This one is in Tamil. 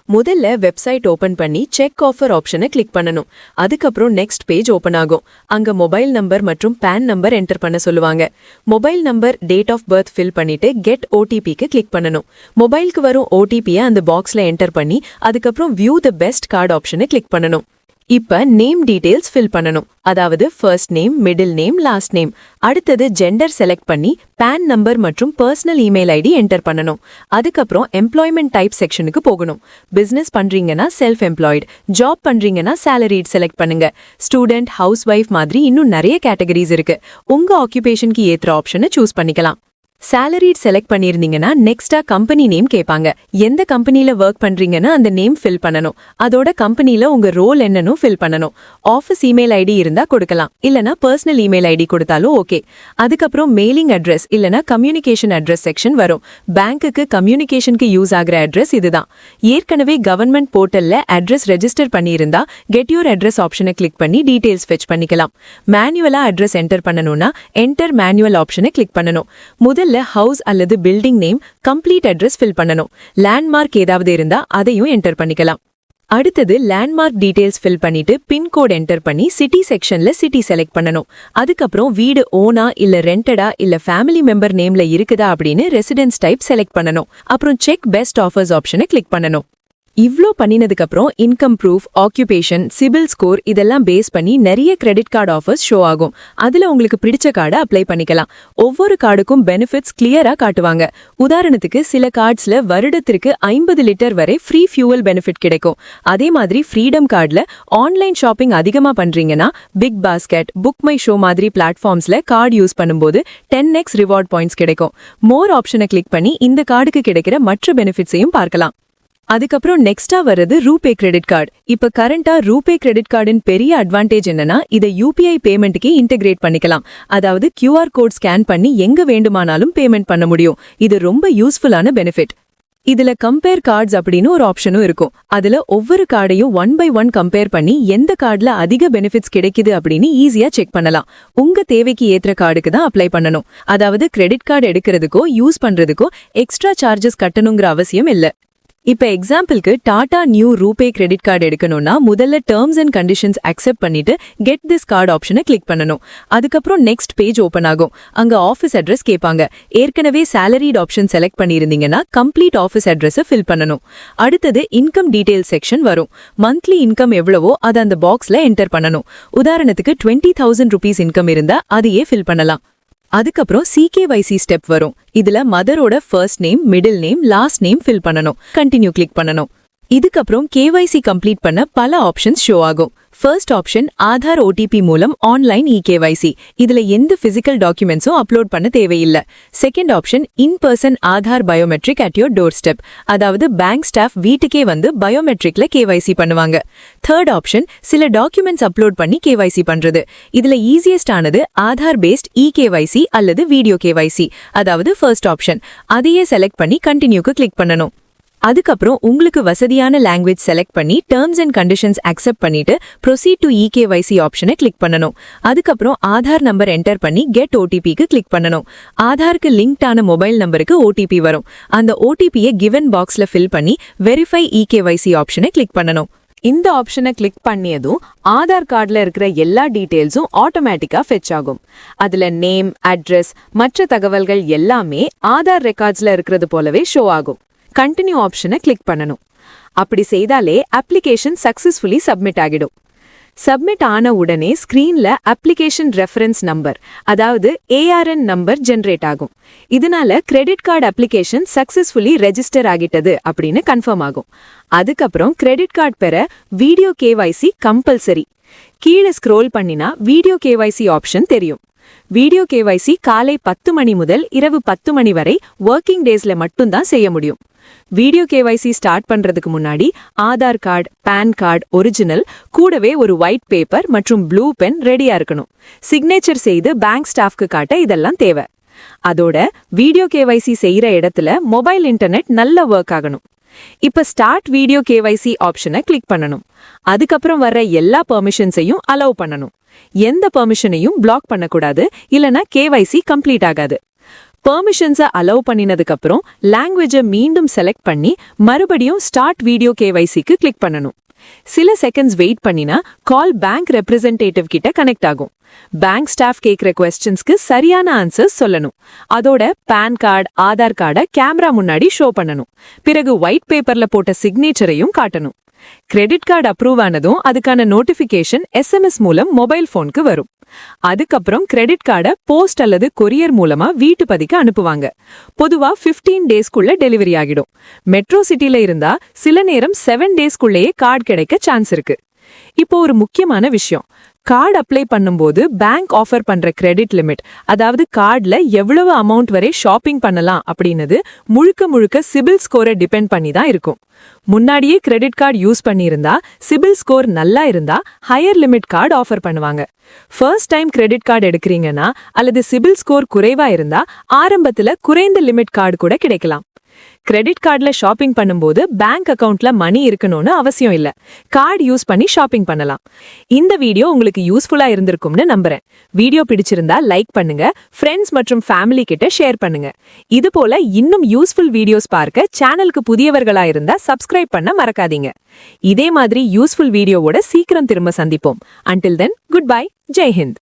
முதல்ல வெப்சைட் ஓபன் பண்ணி செக் ஆஃபர் ஆப்ஷனை கிளிக் பண்ணணும். அதுக்கப்புறம் நெக்ஸ்ட் பேஜ் ஓபன் ஆகும். அங்க மொபைல் நம்பர் மற்றும் பேன் நம்பர் என்டர் பண்ண சொல்லுவாங்க. Mobile number, date of birth fill பண்ணிட்டு கெட் ஓடிபிக்கு கிளிக் பண்ணணும். மொபைலுக்கு வரும் ஓடிபியை அந்த பாக்ஸ்ல என்டர் பண்ணி அதுக்கப்புறம் வியூ தி பெஸ்ட் கார்டு ஆப்ஷனை கிளிக் பண்ணணும். இப்ப நேம் டீடைல்ஸ் ஃபில் பண்ணணும். அதாவது first name, middle name, last name. அடுத்தது ஜெண்டர் செலக்ட் பண்ணி பேன் நம்பர் மற்றும் பர்சனல் இமெயில் ஐடி என்டர் பண்ணணும். அதுக்கப்புறம் எம்ப்ளாய்மெண்ட் டைப் செக்ஷனுக்கு போகணும். பிசினஸ் பண்றீங்கன்னா செல்ஃப் எம்ப்ளாய்டு, ஜாப் பண்றீங்கன்னா சேலரிட் செலக்ட் பண்ணுங்க. ஸ்டூடெண்ட், ஹவுஸ் ஒய்ஃப் மாதிரி இன்னும் நிறைய கேட்டகரிஸ் இருக்கு. உங்க ஆக்குபேஷனுக்கு ஏற்ற ஆப்ஷனை சூஸ் பண்ணிக்கலாம். சேலரிட் செலக்ட் பண்ணிருந்தீங்கன்னா நெக்ஸ்டா கம்பெனி நேம் கேட்பாங்க. எந்த கம்பெனில ஒர்க் பண்றீங்கன்னா அந்த நேம் ஃபில் பண்ணணும். அதோட கம்பெனில உங்க ரோல் என்னன்னு ஃபில் பண்ணணும். ஆஃபீஸ் இமெயில் ஐடி இருந்தா கொடுக்கலாம், இல்லனா பர்சனல் இமெயில் ஐடி கொடுத்தாலும் ஓகே. அதுக்கப்புறம் மெயிலிங் அட்ரஸ் இல்லனா கம்யூனிகேஷன் அட்ரஸ் செக்ஷன் வரும். பேங்க்குக்கு கம்யூனிகேஷனுக்கு யூஸ் ஆகிற அட்ரஸ் இதுதான். ஏற்கனவே கவர்மெண்ட் போர்ட்டல்ல அட்ரஸ் ரெஜிஸ்டர் பண்ணியிருந்தா கெட் யூர் அட்ரஸ் ஆப்ஷனை கிளிக் பண்ணி டீடைல்ஸ் ஃபெச் பண்ணிக்கலாம். மேனுவலா அட்ரஸ் என்டர் பண்ணணும்னா என்டர் மேனுவல் ஆப்ஷனை கிளிக் பண்ணணும். முதல்ல ஹவுஸ் அல்லது building name, complete address fill பண்ணணும். லேண்ட்மார்க் ஏதாவது இருந்தா அதையும் என்டர் பண்ணிக்கலாம். அடுத்தது லேண்ட்மார்க் டீடைல்ஸ் ஃபில் பண்ணிட்டு பின்கோட் என்டர் பண்ணி சிட்டி செக்ஷன்ல சிட்டி செலக்ட் பண்ணணும். அதுக்கப்புறம் வீடு ஓனா இல்ல ரெண்டடா இல்ல ஃபேமிலி மெம்பர் நேம்ல இருக்குதா அப்படின்னு ரெசிடென்ஸ் டைப் செலக்ட் பண்ணணும். அப்புறம் செக் பெஸ்ட் ஆஃபர்ஸ் ஆப்ஷனை கிளிக் பண்ணணும். இவ்ளோ பண்ணினதுக்கு அப்புறம் income proof, occupation, CIBIL score இதெல்லாம் பேஸ் பண்ணி நிறைய கிரெடிட் கார்டு ஆஃபர்ஸ் ஷோ ஆகும். அதுல உங்களுக்கு பிடிச்ச கார்டை அப்ளை பண்ணிக்கலாம். ஒவ்வொரு கார்டுக்கும் பெனிஃபிட்ஸ் கிளியரா காட்டுவாங்க. உதாரணத்துக்கு சில கார்ட்ஸ்ல வருடத்திற்கு 50 லிட்டர் வரை ஃப்ரீ ஃபியூவல் பெனிஃபிட் கிடைக்கும். அதே மாதிரி ஃப்ரீடம் கார்டுல ஆன்லைன் ஷாப்பிங் அதிகமா பண்றீங்கன்னா BigBasket, BookMyShow மாதிரி பிளாட்ஃபார்ம்ஸ்ல கார்டு யூஸ் பண்ணும்போது 10x ரிவார்ட் பாயிண்ட்ஸ் கிடைக்கும். மோர் ஆப்ஷனை கிளிக் பண்ணி இந்த கார்டுக்கு கிடைக்கிற மற்ற பெனிஃபிட்ஸையும் பார்க்கலாம். அதுக்கப்புறம் நெக்ஸ்டா வர்றது ரூபே கிரெடிட் கார்டு. இப்ப கரண்டா ரூபே கிரெடிட் கார்டின் பெரிய அட்வான்டேஜ் என்னன்னா இதை யூபிஐ பேமெண்ட்டுக்கு இன்டெகிரேட் பண்ணிக்கலாம். அதாவது கியூஆர் கோட் ஸ்கேன் பண்ணி எங்க வேண்டுமானாலும் பேமெண்ட் பண்ண முடியும். இது ரொம்ப யூஸ்ஃபுல்லான பெனிஃபிட். இதுல கம்பேர் கார்ட்ஸ் அப்படின்னு ஒரு ஆப்ஷனும் இருக்கும். அதுல ஒவ்வொரு கார்டையும் 1 by 1 கம்பேர் பண்ணி எந்த கார்டுல அதிக பெனிஃபிட்ஸ் கிடைக்குது அப்படின்னு ஈஸியா செக் பண்ணலாம். உங்க தேவைக்கு ஏற்ற கார்டுக்கு தான் அப்ளை பண்ணணும். அதாவது கிரெடிட் கார்டு எடுக்கிறதுக்கோ யூஸ் பண்றதுக்கோ எக்ஸ்ட்ரா சார்ஜஸ் கட்டணுங்கிற அவசியம் இல்ல. இப்ப எக்ஸாம்பிளுக்கு Tata Neu RuPay credit card எடுக்கணும்னா முதல்ல டேர்ம்ஸ் அண்ட் கண்டிஷன்ஸ் அக்செப்ட் பண்ணிட்டு கெட் திஸ் கார்டு ஆப்ஷனை கிளிக் பண்ணணும். அதுக்கப்புறம் நெக்ஸ்ட் பேஜ் ஓபன் ஆகும். அங்க ஆஃபீஸ் அட்ரஸ் கேட்பாங்க. ஏற்கனவே சேலரிட் ஆப்ஷன் செலக்ட் பண்ணியிருந்தீங்கன்னா கம்ப்ளீட் ஆஃபீஸ் அட்ரஸை ஃபில் பண்ணணும். அடுத்தது இன்கம் டீடைல் செக்ஷன் வரும். மந்த்லி இன்கம் எவ்வளவோ அதை அந்த பாக்ஸ்ல என்டர் பண்ணணும். உதாரணத்துக்கு 20,000 rupees இன்கம் இருந்தா அதையே ஃபில் பண்ணலாம். அதுக்கப்புறம் CKYC ஸ்டெப் வரும். இதுல மதரோட first name, middle name, last name fill பண்ணணும். கண்டினியூ கிளிக் பண்ணணும். இதுக்கப்புறம் KYC கம்ப்ளீட் பண்ண பல ஆப்ஷன்ஸ் ஷோ ஆகும். ஃபர்ஸ்ட் ஆப்ஷன் ஆதார் ஓடிபி மூலம் ஆன்லைன் EKYC. இதுல எந்த பிசிக்கல் டாக்குமெண்ட்ஸும் அப்லோட் பண்ண தேவையில்லை. Second option in person Aadhaar biometric at your doorstep. அதாவது பேங்க் ஸ்டாஃப் வீட்டுக்கே வந்து பயோமெட்ரிக்ல KYC பண்ணுவாங்க. தேர்ட் ஆப்ஷன் சில டாக்குமெண்ட்ஸ் அப்லோட் பண்ணி KYC பண்றது. இதுல ஈஸியஸ்ட் ஆனது ஆதார் பேஸ்ட் EKYC அல்லது வீடியோ KYC. அதாவது ஃபர்ஸ்ட் ஆப்ஷன். அதையே செலக்ட் பண்ணி கண்டினியூக்கு கிளிக் பண்ணணும். அதுக்கப்புறம் உங்களுக்கு வசதியான லாங்குவேஜ் செலக்ட் பண்ணி டேர்ம்ஸ் அண்ட் கண்டிஷன்ஸ் அக்செப்ட் பண்ணிட்டு ப்ரொசீட் டு EKYC ஆப்ஷனை கிளிக் பண்ணணும். அதுக்கப்புறம் ஆதார் நம்பர் என்டர் பண்ணி கெட் OTPக்கு கிளிக் பண்ணணும். ஆதாருக்கு லிங்க்ட் ஆன மொபைல் நம்பருக்கு OTP வரும். அந்த OTPயை கிவன் பாக்ஸ்ல ஃபில் பண்ணி வெரிஃபை EKYC ஆப்ஷனை கிளிக் பண்ணணும். இந்த ஆப்ஷனை கிளிக் பண்ணியதும் ஆதார் கார்டுல இருக்கிற எல்லா டீடைல்ஸும் ஆட்டோமேட்டிக்கா ஃபெச் ஆகும். அதுல நேம், அட்ரஸ், மற்ற தகவல்கள் எல்லாமே ஆதார் ரெக்கார்ட்ஸ்ல இருக்கிறது போலவே ஷோ ஆகும். கண்டினியூ ஆப்ஷனை கிளிக் பண்ணணும். அப்படி செய்தாலே அப்ளிகேஷன் சக்சஸ்ஃபுல்லி சப்மிட் ஆகிடும். சப்மிட் ஆன உடனே ஸ்கிரீன்ல அப்ளிகேஷன் ரெஃபரன்ஸ் நம்பர், அதாவது ARN நம்பர் ஜெனரேட் ஆகும். இதனால credit card application successfully register ஆகிட்டது அப்படின்னு கன்ஃபார்ம் ஆகும். அதுக்கப்புறம் கிரெடிட் கார்டு பெற வீடியோ KYC கம்பல்சரி. கீழே ஸ்க்ரோல் பண்ணினா வீடியோ KYC ஆப்ஷன் தெரியும். வீடியோ KYC காலை 10 மணி முதல் இரவு 10 மணி வரை ஒர்க்கிங் டேஸ்ல மட்டும்தான் செய்ய முடியும். வீடியோ KYC ஸ்டார்ட் பண்றதுக்கு முன்னாடி Aadhaar card, PAN card original கூடவே ஒரு ஒயிட் பேப்பர் மற்றும் ப்ளூ பென் ரெடியா இருக்கணும். சிக்னேச்சர் செய்து பேங்க் ஸ்டாஃப்க்கு காட்ட இதெல்லாம் தேவை. அதோட வீடியோ KYC செய்யற இடத்துல மொபைல் இன்டர்நெட் நல்ல ஒர்க் ஆகணும். இப்ப ஸ்டார்ட் வீடியோ KYC ஆப்ஷனை கிளிக் பண்ணணும். அதுக்கப்புறம் வர்ற எல்லா பெர்மிஷன்ஸையும் அலோவ் பண்ணணும். எந்த பெர்மிஷனையும் பிளாக் பண்ணக்கூடாது, இல்லனா KYC கம்ப்ளீட் ஆகாது. பெர்மிஷன்ஸை அலோவ் பண்ணினதுக்கு அப்புறம் லாங்குவேஜை மீண்டும் செலக்ட் பண்ணி மறுபடியும் ஸ்டார்ட் வீடியோ கேவைசிக்கு கிளிக் பண்ணணும். சில செகண்ட்ஸ் வெயிட் பண்ணினா கால் பேங்க் ரெப்ரசன்டேட்டிவ் கிட்ட கனெக்ட் ஆகும். பேங்க் ஸ்டாஃப் கேக்குற கொஸ்டின்ஸ்க்கு சரியான ஆன்சர்ஸ் சொல்லணும். அதோட பான் கார்டு, ஆதார் கார்டை கேமரா முன்னாடி ஷோ பண்ணணும். பிறகு ஒயிட் பேப்பர்ல போட்ட சிக்னேச்சரையும் காட்டணும். கிரெடிட் கார்டு அப்ரூவ் ஆனதும் அதுக்கான நோட்டிபிகேஷன் SMS மூலம் மொபைல் போனுக்கு வரும். அதுக்கப்புறம் கிரெடிட் கார்டை போஸ்ட் அல்லது கொரியர் மூலமா வீட்டு பதிக்கு அனுப்புவாங்க. பொதுவா 15 டேஸ்க்குள்ள டெலிவரி ஆகிடும். மெட்ரோ சிட்டில இருந்தா சில நேரம் 7 டேஸ்க்குள்ளேயே கார்டு கிடைக்க சான்ஸ் இருக்கு. இப்போ ஒரு முக்கியமான விஷயம், கார்டு அப்ளை பண்ணும்போது பேங்க் ஆஃபர் பண்ற கிரெடிட் லிமிட், அதாவது கார்டுல எவ்வளவு அமௌண்ட் வரை ஷாப்பிங் பண்ணலாம் அப்படின்னது முழுக்க சிபில் ஸ்கோரை டிபெண்ட் பண்ணி தான் இருக்கும். முன்னாடியே கிரெடிட் கார்டு யூஸ் பண்ணியிருந்தா சிபில் ஸ்கோர் நல்லா இருந்தா ஹையர் லிமிட் கார்டு ஆஃபர் பண்ணுவாங்க. ஃபர்ஸ்ட் டைம் கிரெடிட் கார்டு எடுக்கிறீங்கன்னா அல்லது சிபில் ஸ்கோர் குறைவா இருந்தா ஆரம்பத்துல குறைந்த லிமிட் கார்டு கூட கிடைக்கலாம். கிரெடிட் கார்டுல ஷாப்பிங் பண்ணும்போது பேங்க் அக்கவுண்ட்ல மணி இருக்கணும்னு அவசியம் இல்ல. கார்டு யூஸ் பண்ணி ஷாப்பிங் பண்ணலாம். இந்த வீடியோ உங்களுக்கு யூஸ்ஃபுல்லா இருந்திருக்கும்னு நம்புறேன். வீடியோ பிடிச்சிருந்தா லைக் பண்ணுங்க, ஃப்ரெண்ட்ஸ் மற்றும் ஃபேமிலி கிட்ட ஷேர் பண்ணுங்க. இது போல இன்னும் யூஸ்ஃபுல் வீடியோஸ் பார்க்க சேனலுக்கு புதியவர்களா இருந்தா சப்ஸ்கிரைப் பண்ண மறக்காதீங்க. இதே மாதிரி யூஸ்ஃபுல் வீடியோவோட சீக்கிரம் திரும்ப சந்திப்போம். Until then, goodbye. Jai Hind.